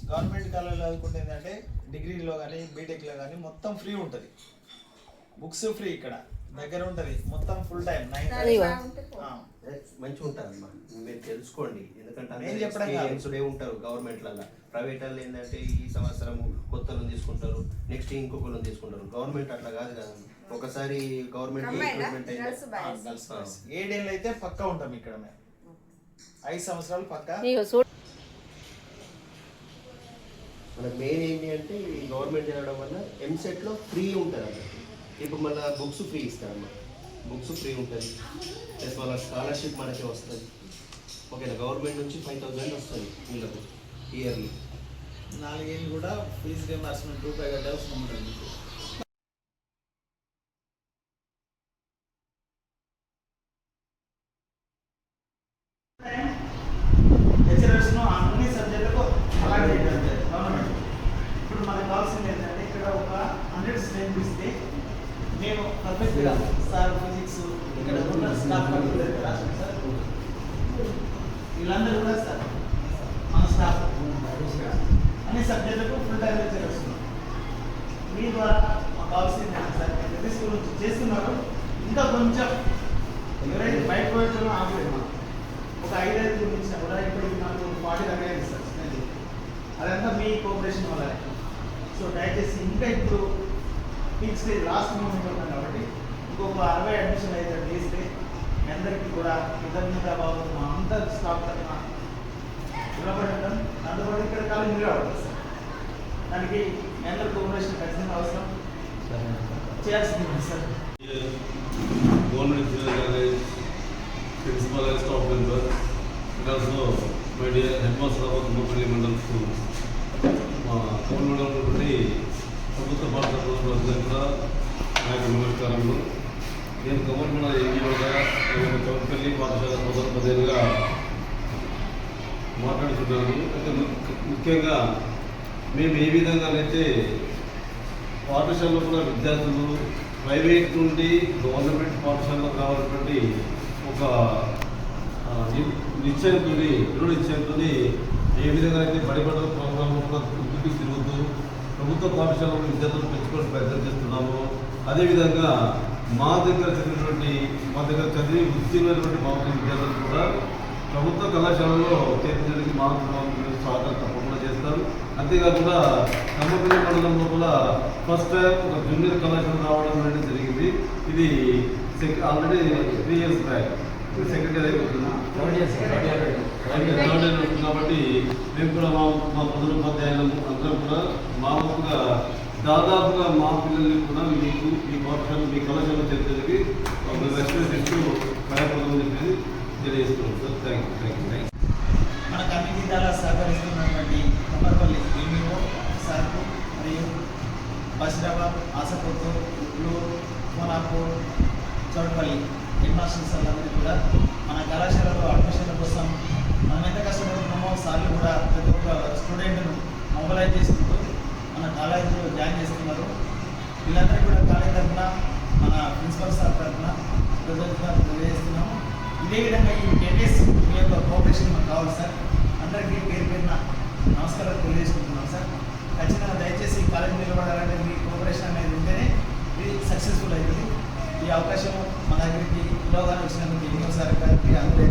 Government కాలేజీలో చదువుకుంటే ఏంటంటే డిగ్రీలో కానీ బీటెక్లో కానీ మొత్తం ఫ్రీ ఉంటుంది, బుక్స్ ఫ్రీ, ఇక్కడ దగ్గర ఉంటుంది, మొత్తం ఫుల్ టైం 9 మంచిగా ఉంటుంది అమ్మా, మీరు తెలుసుకోండి. ఎందుకంటే ఉంటారు గవర్నమెంట్లలో, ప్రైవేట్ వాళ్ళు ఏంటంటే ఈ సంవత్సరం కొత్త తీసుకుంటారు, నెక్స్ట్ ఇంకొకరు తీసుకుంటారు. గవర్నమెంట్ అట్లా కాదు కదా, ఒకసారి గవర్నమెంట్ ఏడేళ్ళు అయితే పక్కా ఉంటాం ఇక్కడ మేము, 5 సంవత్సరాలు పక్కా. మనకు మెయిన్ ఏంటి అంటే ఈ గవర్నమెంట్ చేయడం వల్ల ఎంసెట్లో ఫ్రీ ఉంటుంది అన్నట్టు. ఇప్పుడు మళ్ళీ బుక్స్ ఫ్రీ ఇస్తారన్నమాట, బుక్స్ ఫ్రీ ఉంటుంది, ప్లస్ మళ్ళీ స్కాలర్షిప్ మనకి వస్తుంది. ఓకేనా, గవర్నమెంట్ నుంచి 5,000 వస్తుంది వీళ్ళకు ఇయర్లీ. 4 ఏళ్ళు కూడా ఫీజు రియంబర్స్మెంట్ రూపాయి కట్టాల్సిన ఉంటుంది. అన్ని సబ్జెక్టులకు అలాగే గవర్నమెంట్. ఇప్పుడు మనకు కావాల్సింది ఏంటంటే ఇక్కడ ఒక 100 స్ట్రెంత్ ఇస్తే మేము పర్ఫెక్ట్గా సార్ ఫిజిక్స్ ఇక్కడ ఉన్న స్టాఫ్ సార్ వీళ్ళందరూ కూడా సార్ మన స్టాఫ్ అన్ని సబ్జెక్టులకు ఫుల్ టైం లెక్చర్ వస్తున్నాం. మీ ద్వారా మాకు కావాల్సింది సార్ ప్రతి స్కూల్ నుంచి చేస్తున్నారు, ఇంకా కొంచెం ఎవరైతే బయట పోయేటో ఆగలేదు. మనం ఒక 5 ఇచ్చినా కూడా ఇప్పటికి నాకు 40 దగ్గర ఇస్తారు, అదంతా మీ కోఆపరేషన్ వల్ల. సో దయచేసి ఇంకా ఇప్పుడు పీక్ స్టేజ్ లాస్ట్ మూమెంట్ ఉన్నాం కాబట్టి ఇంకొక 60 అడ్మిషన్ అయితే చేస్తే మీ అందరికీ కూడా కృతజ్ఞతాభావం మా అందరి స్టాఫ్ తరఫున రుణపడి ఉంటాం. అందుబాటు ఇక్కడ కాలేజ్ మీరు అవ్వాలి సార్, దానికి మీ అందరి కోఆపరేషన్ ఖచ్చితంగా అవసరం చేయాల్సింది sir. Government principal staff member and also my dear headmaster of Tummapalli mandal school. మా గవర్నమెంట్ ఉన్నటువంటి ప్రభుత్వ పాఠశాలలో కూడా నా యొక్క నమస్కారములు. నేను గవర్నమెంట్ ఎన్జిఓగా తుమ్మపల్లి పాఠశాల మొదటి 10 ఏళ్ళుగా మాట్లాడుతున్నాను. అయితే ముఖ్యంగా మేము ఏ విధంగానైతే పాఠశాలలో కూడా విద్యార్థులు ప్రైవేట్ నుండి గవర్నమెంట్ పాఠశాలకు రావాలన్నటువంటి ఒక నిశ్చయంతో దృఢ నిశ్చయంతో ఏ విధంగా అయితే బడిపడ్డ ప్రోగ్రాంలో కూడా ముందుకు తిరుగుతూ ప్రభుత్వ పాఠశాలలో విద్యార్థులు పెంచుకోవడానికి ప్రయత్నం చేస్తున్నాము. అదేవిధంగా మా దగ్గర చదివి ఉత్తీర్ణమైనటువంటి బాగున్న విద్యార్థులు కూడా ప్రభుత్వ కళాశాలలో చేర్చడానికి మా సహకారం తప్పకుండా చేస్తారు. అంతేకాకుండా తుమ్మపల్లి మండలంలో కూడా ఫస్ట్ టైం ఒక జూనియర్ కళాశాల రావడం అనేది జరిగింది. ఇది already 3 years back, second year అయిపోతుంది కాబట్టి మేము కూడా మా ప్రధానోపాధ్యాయులము అందరం కూడా మా వంతుగా దాదాపుగా మా పిల్లల్ని కూడా మీకు ఈ పాఠశాల మీ కళాశాల చేర్చడానికి రెస్పెక్ట్ ఇస్తూ భయపడమని చెప్పేసి తెలియజేస్తున్నాం సార్. Thank you. మనకు అన్ని విధాలా సహకరిస్తున్నటువంటి తుమ్మపల్లి ఎంఈఓ సార్కు మరియు బషీరాబాద్, ఆసపూర్, కోనాపూర్, చౌడపల్లి హెడ్ మాస్టర్స్ అందరికీ కూడా మన కళాశాలలో అడ్మిషన్ల కోసం మనం ఎంత కష్టపడుతున్నామో సార్లు కూడా ప్రతి ఒక్క స్టూడెంట్ను మొబైలైజ్ చేసుకుంటూ మన కాలేజీలో జాయిన్ చేస్తున్నారు. వీళ్ళందరికీ కూడా కాలేజీ తరఫున మన ప్రిన్సిపల్ సార్ తరఫున కృతజ్ఞతలు తెలియజేస్తున్నాము. ఇదే విధంగా ఈ 10 days మీ యొక్క కోఆపరేషన్ మాకు కావాలి సార్. అందరికీ పేరున నమస్కారాలు తెలియజేసుకుంటున్నాం సార్. ఖచ్చితంగా దయచేసి కాలేజీ నిలబడాలంటే మీ కోఆపరేషన్ అనేది ఉంటేనే ఇది సక్సెస్ఫుల్ అవుతుంది. ఈ అవకాశం మన దగ్గరికి పిలవగానే వచ్చినందుకు ఎంఈఓ సార్ గారికి అందరూ